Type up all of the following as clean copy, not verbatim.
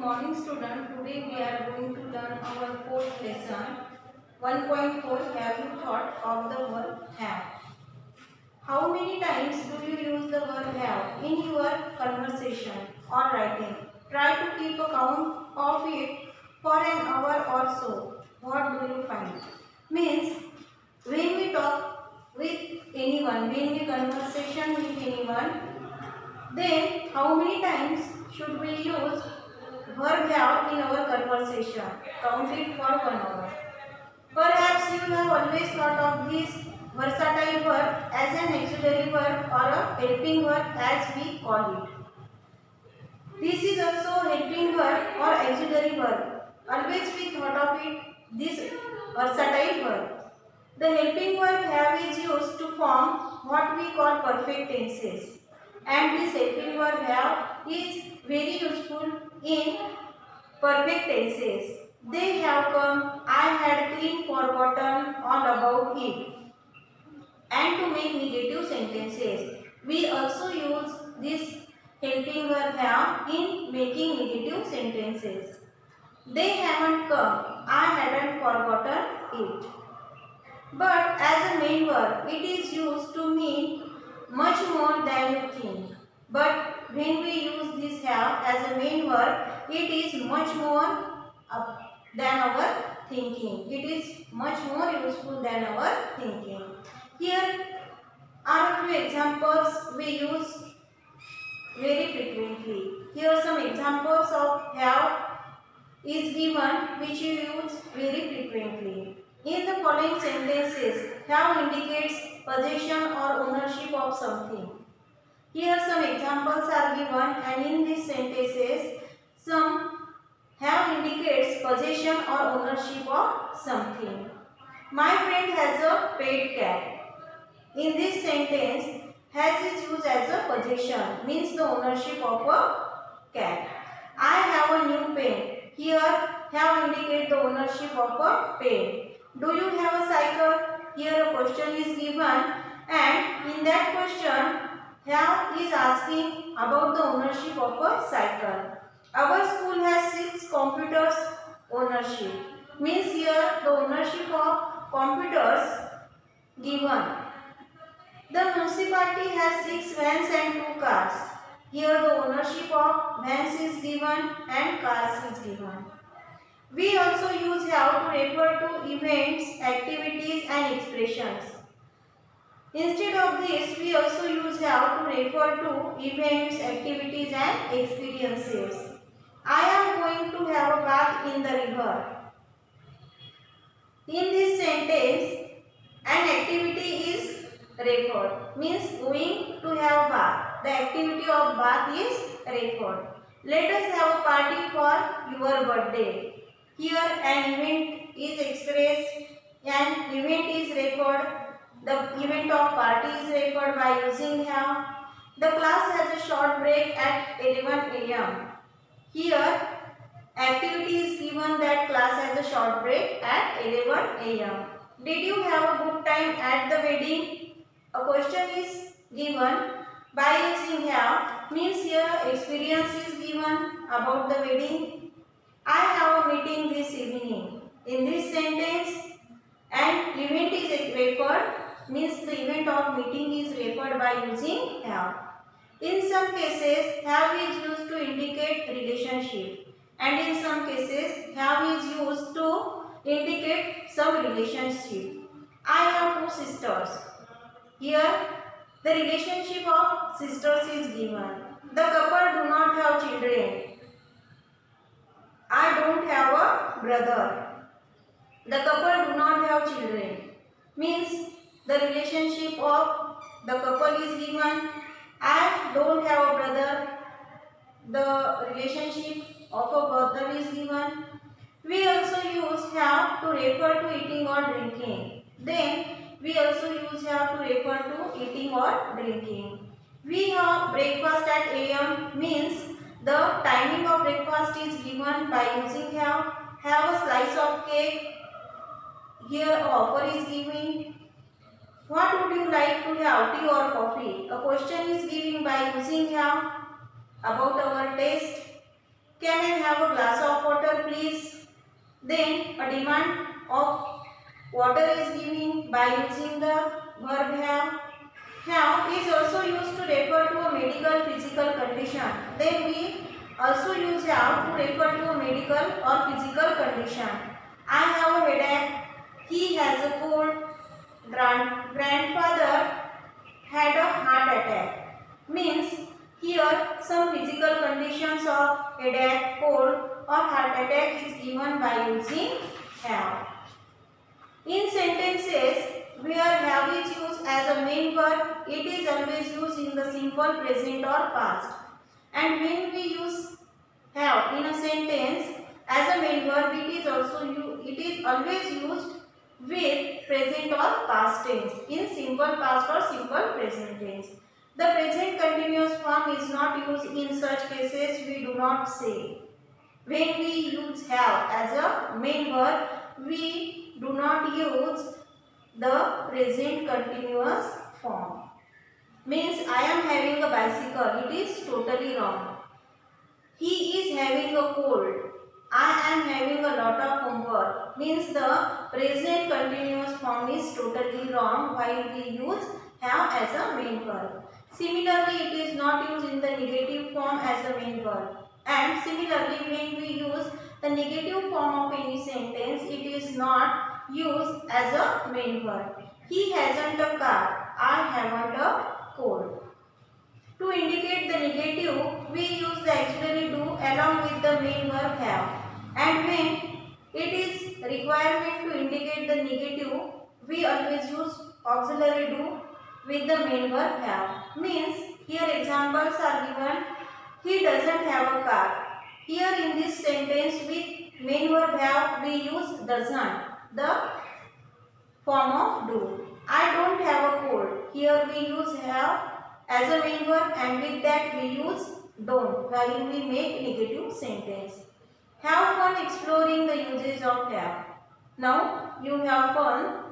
morning student. Today we are going to learn our fourth lesson 1.4. Have you thought of the verb have? How many times do you use the verb have in your conversation or writing? Try to keep a count of it for an hour or so. What do you find? Means when we talk with anyone, when we conversation with anyone, then how many times should we use verb have in our conversation? Count it for 1 hour. Perhaps you have always thought of this versatile verb as an auxiliary verb or a helping verb as we call it. This is also helping verb or auxiliary verb. Always we thought of it this versatile verb. The helping verb have is used to form what we call perfect tenses. And this helping verb have is very useful in perfect tenses. They have come, I had clean forgotten all about it. And to make negative sentences, we also use this helping verb have in making negative sentences. They haven't come, I hadn't forgotten it. But as a main verb, it is used to mean much more than you think. But when we use this have as a main verb, it is much more than our thinking. It is much more useful than our thinking. Here are a few examples we use very frequently. Here are some examples of have is given which you use very frequently. In the following sentences, have indicates possession or ownership of something. Here some examples are given, and in these sentences, some have indicates possession or ownership of something. My friend has a pet cat. In this sentence, has is used as a possession, means the ownership of a cat. I have a new pen. Here, have indicate the ownership of a pen. Do you have a cycle? Here a question is given, and in that question, have is asking about the ownership of a cycle. Our school has 6 computers ownership. Means here the ownership of computers given. The municipality has 6 vans and 2 cars. Here the ownership of vans is given and cars is given. We also use have to refer to events, activities and expressions. Instead of this, we also use have to refer to events, activities and experiences. I am going to have a bath in the river. In this sentence, an activity is referred, means going to have bath. The activity of bath is referred. Let us have a party for your birthday. Here an event is expressed, an event is referred. The event of party is referred by using have. The class has a short break at 11 a.m. Here activity is given that class has a short break at 11 a.m. Did you have a good time at the wedding? A question is given by using have, means here experience is given about the wedding. I have a meeting this evening. In this sentence, an event is referred, means the event of meeting is referred by using have. In some cases, have is used to indicate relationship, and in some cases, have is used to indicate some relationship. I have 2 sisters. Here, the relationship of sisters is given. The couple do not have children. I don't have a brother. The couple do not have children. Means the relationship of the couple is given. I don't have a brother. The relationship of a brother is given. We also use have to refer to eating or drinking. Then we also use have to refer to eating or drinking. We have breakfast at AM, means the timing of breakfast is given by using have. Have a slice of cake. Here an offer is given. What would you like to have, tea or coffee? A question is given by using have about our taste. Can I have a glass of water, please? Then a demand of water is given by using the verb have. Have is also used to refer to a medical physical condition. Then we also use have to refer to a medical or physical condition. I have a headache. He has a cold. Grandfather had a heart attack. Means here some physical conditions of headache, cold or heart attack is given by using have. In sentences where have is used as a main verb, it is always used in the simple present or past. And when we use have in a sentence as a main verb, it is always used with present or past tense in simple past or simple present tense. The present continuous form is not used in such cases. We do not say. When we use have as a main verb, we do not use the present continuous form. Means I am having a bicycle. It is totally wrong. He is having a cold. I am having a lot of homework. Means the present continuous form is totally wrong while we use have as a main verb. Similarly, it is not used in the negative form as a main verb. And similarly, when we use the negative form of any sentence, it is not used as a main verb. He hasn't a car. I haven't a cold. To indicate the negative, we use the auxiliary do along with the main verb have. And when it is requirement to indicate the negative, we always use auxiliary do with the main verb have. Means here examples are given. He doesn't have a car. Here in this sentence with main verb have, we use doesn't, the form of do. I don't have a cold. Here we use have as a main verb and with that we use don't while we make negative sentence. Have fun exploring the uses of have. Now you have fun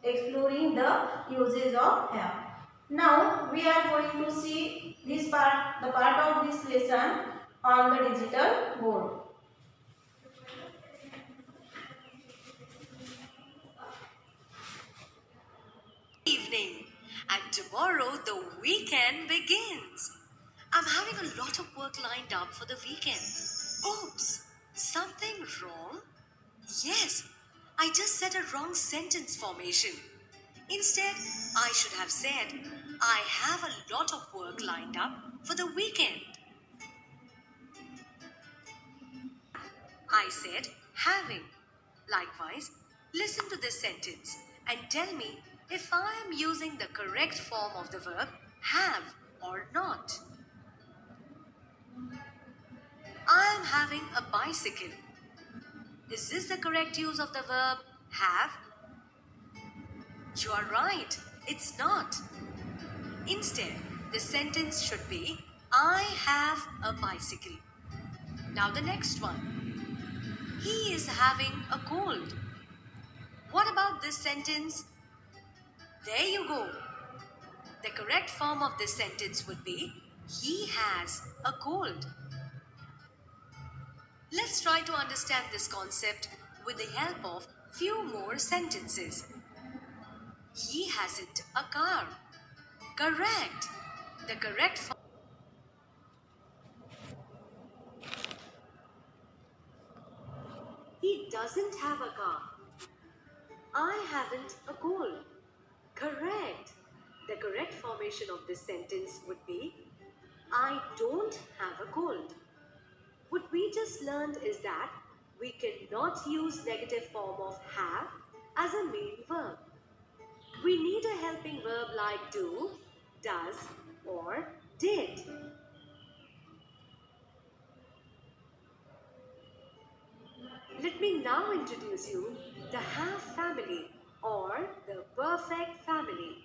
exploring the uses of have. Now we are going to see this part, the part of this lesson on the digital board. Evening, and tomorrow the weekend begins. I'm having a lot of work lined up for the weekend. Oops, something wrong? Yes, I just said a wrong sentence formation. Instead, I should have said, I have a lot of work lined up for the weekend. I said having. Likewise, listen to this sentence and tell me if I am using the correct form of the verb have or not. I am having a bicycle. Is this the correct use of the verb have? You are right, it's not. Instead, the sentence should be I have a bicycle. Now the next one. He is having a cold. What about this sentence? There you go. The correct form of this sentence would be he has a cold. Let's try to understand this concept with the help of few more sentences. He hasn't a car. Correct. The correct form. He doesn't have a car. I haven't a cold. Correct. The correct formation of this sentence would be I don't have a cold. What we just learned is that we cannot use negative form of have as a main verb. We need a helping verb like do, does, or did. Let me now introduce you the have family or the perfect family.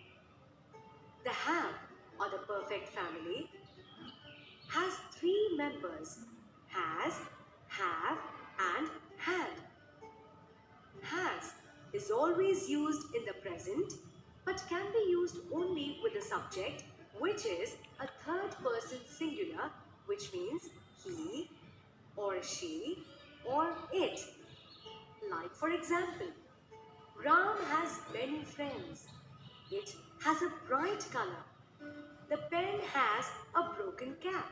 The have or the perfect family has three members: has, have, and had. Has is always used in the present but can be used only with the subject, which is a third person singular, which means he, or she or it. Like for example, Ram has many friends. It has a bright color. The pen has a broken cap.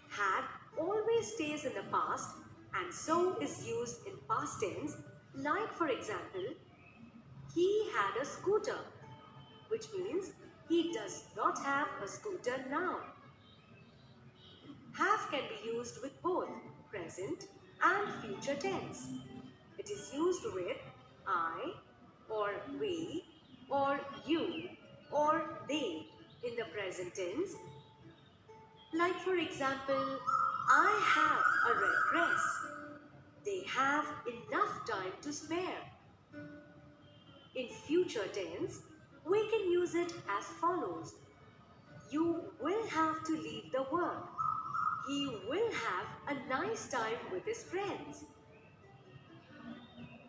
Had always stays in the past and so is used in past tense. Like for example, he had a scooter, which means he does not have a scooter now. Have can be used with both present and future tense. It is used with I or we or you or they in the present tense. Like for example, I have a red dress. They have enough time to spare. In future tense, we can use it as follows. You will have to leave the work. He will have a nice time with his friends.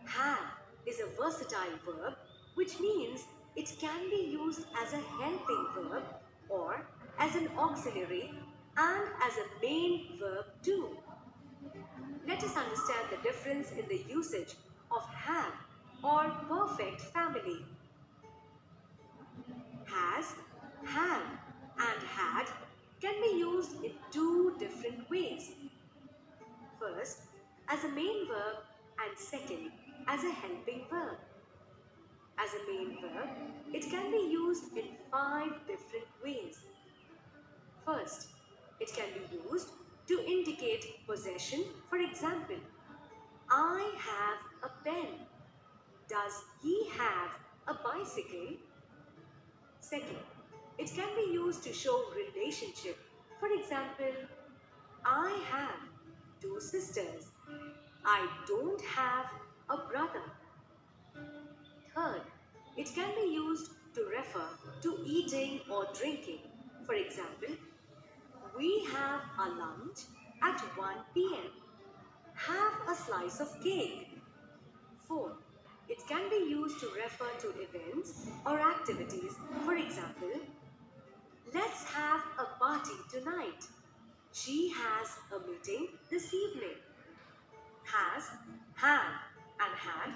Have is a versatile verb, which means it can be used as a helping verb or as an auxiliary and as a main verb too. Let us understand the difference in the usage of have or perfect family. Has, had, and had can be used in two different ways. First, as a main verb, and second, as a helping verb. As a main verb, it can be used in 5 different ways. First, it can be used to indicate possession. For example, I have a pen. Does he have a bicycle? Second, it can be used to show relationship. For example, I have 2 sisters. I don't have a brother. Third, it can be used to refer to eating or drinking. For example, we have a lunch at 1 p.m. Have a slice of cake. Fourth, it can be used to refer to events or activities. For example, let's have a party tonight. She has a meeting this evening. Has, have, and had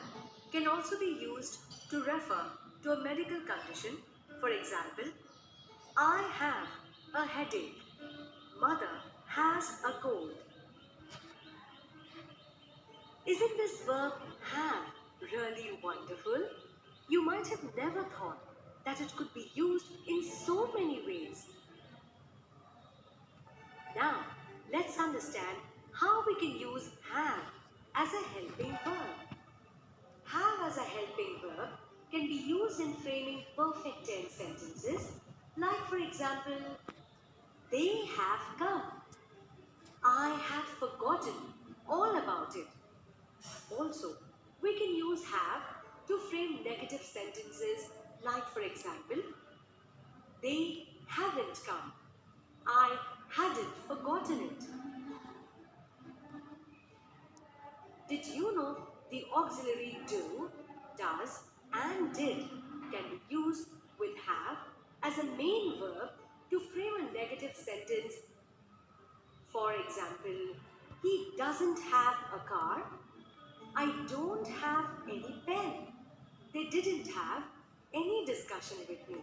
can also be used to refer to a medical condition. For example, I have a headache. Mother has a cold. Isn't this verb have really wonderful? You might have never thought that it could be used in so many ways. Now, let's understand how we can use have as a helping verb. Have as a helping verb can be used in framing perfect tense sentences. Like for example, they have come. I have forgotten all about it. Also, we can use have to frame negative sentences. Like for example, they haven't come. I hadn't forgotten it. Did you know the auxiliary do, does, and did can be used with have as a main verb to frame a negative sentence? For example, he doesn't have a car. I don't have any pen. They didn't have any discussion with me.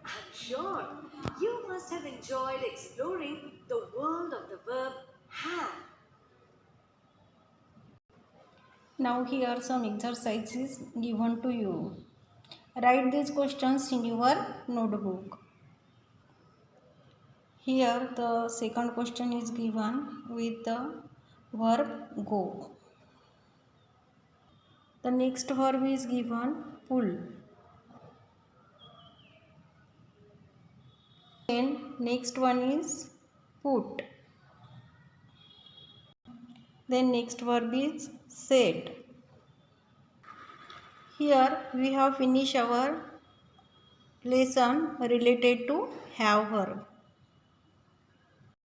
I'm sure you must have enjoyed exploring the world of the verb have. Now here are some exercises given to you. Write these questions in your notebook. Here the second question is given with the verb go. The next verb is given pull. Then next one is put. Then next verb is set. Here we have finished our lesson related to have verb.